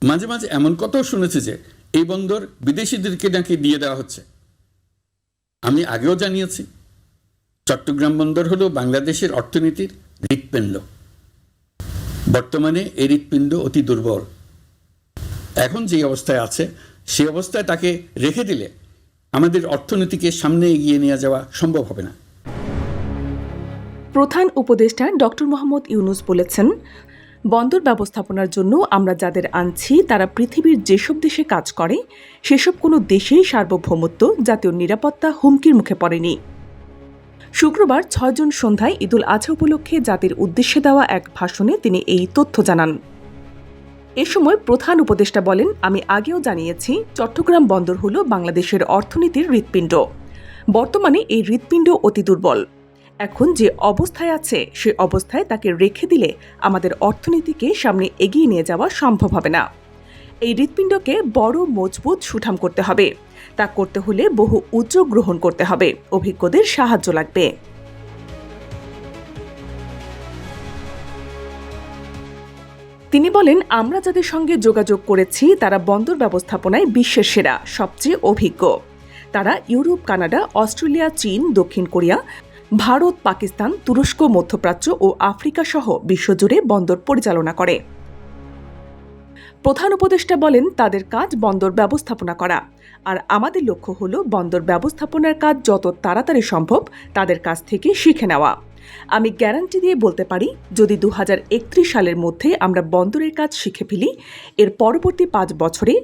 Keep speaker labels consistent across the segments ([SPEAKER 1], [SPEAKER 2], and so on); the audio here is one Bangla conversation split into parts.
[SPEAKER 1] মাঝে মাঝে এমন কথাও শুনেছি যে এই বন্দর বিদেশিদেরকে নাকি দিয়ে দেওয়া হচ্ছে। আমি আগেও জানিয়েছি, চট্টগ্রাম বন্দর হলো বাংলাদেশের অর্থনীতির হৃৎপিণ্ড। বর্তমানে এই হৃৎপিণ্ড অতি দুর্বল। এখন যে অবস্থায় আছে সেই অবস্থায় তাকে রেখে দিলে আমাদের অর্থনীতিকে সামনে এগিয়ে নিয়ে যাওয়া সম্ভব হবে না।
[SPEAKER 2] প্রধান উপদেষ্টা ডক্টর মোহাম্মদ ইউনূস বলেছেন, বন্দর ব্যবস্থাপনার জন্য আমরা যাদের আনছি তারা পৃথিবীর যেসব দেশে কাজ করে সেসব কোনো দেশেই সার্বভৌমত্ব, জাতীয় নিরাপত্তা হুমকির মুখে পড়েনি। শুক্রবার ৬ জুন সন্ধ্যায় ঈদুল আজহা উপলক্ষে জাতির উদ্দেশ্যে দেওয়া এক ভাষণে তিনি এই তথ্য জানান। এ সময় প্রধান উপদেষ্টা বলেন, আমি আগেও জানিয়েছি চট্টগ্রাম বন্দর হল বাংলাদেশের অর্থনীতির হৃৎপিণ্ড। বর্তমানে এই হৃৎপিণ্ড অতি দুর্বল। এখন যে অবস্থায় আছে সে অবস্থায় তাকে রেখে দিলে আমাদের অর্থনীতিকে সামনে এগিয়ে নিয়ে যাওয়া সম্ভব হবে না। এই হৃৎপিণ্ডকে বড়, মজবুত, সুঠাম করতে হবে। তা করতে হলে বহু উদ্যোগ গ্রহণ করতে হবে, অভিজ্ঞদের সাহায্য লাগবে। তিনি বলেন, আমরা যাদের সঙ্গে যোগাযোগ করেছি তারা বন্দর ব্যবস্থাপনায় বিশ্বের সেরা, সবচেয়ে অভিজ্ঞ। তারা ইউরোপ, কানাডা, অস্ট্রেলিয়া, চীন, দক্ষিণ কোরিয়া, ভারত, পাকিস্তান, তুরস্ক, মধ্যপ্রাচ্য ও আফ্রিকা সহ বিশ্বজুড়ে বন্দর পরিচালনা করে। প্রধান উপদেষ্টা বলেন, তাদের কাজ বন্দর ব্যবস্থাপনা করা, আর আমাদের লক্ষ্য হল বন্দর ব্যবস্থাপনার কাজ যত তাড়াতাড়ি সম্ভব তাদের কাছ থেকে শিখে নেওয়া। আমি গ্যারান্টি দিয়ে বলতে পারি, যদি 2031 সালের মধ্যে আমরা বন্দরের কাজ শিখে ফেলি, এর পরবর্তী 5 বছরে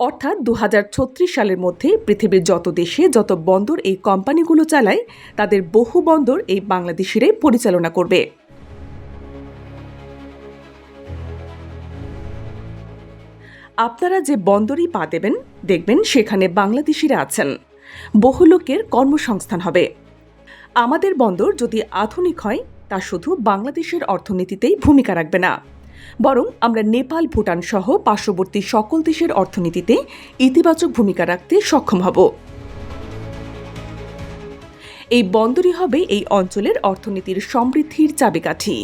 [SPEAKER 2] অর্থাৎ 2036 সালের মধ্যে পৃথিবীর যত দেশে যত বন্দর এই কোম্পানিগুলো চালায় তাদের বহু বন্দর এই বাংলাদেশিরাই পরিচালনা করবে। আপনারা যে বন্দরই পা দেবেন, দেখবেন সেখানে বাংলাদেশিরা আছেন। বহু লোকের কর্মসংস্থান হবে। আমাদের বন্দর যদি আধুনিক হয় তা শুধু বাংলাদেশের অর্থনীতিতেই ভূমিকা রাখবে না, বরং আমরা নেপাল, ভুটান সহ পার্শ্ববর্তী সকল দেশের অর্থনীতিতে ইতিবাচক ভূমিকা রাখতে সক্ষম হব। এই বন্দরই হবে এই অঞ্চলের অর্থনীতির সমৃদ্ধির চাবিকাঠি।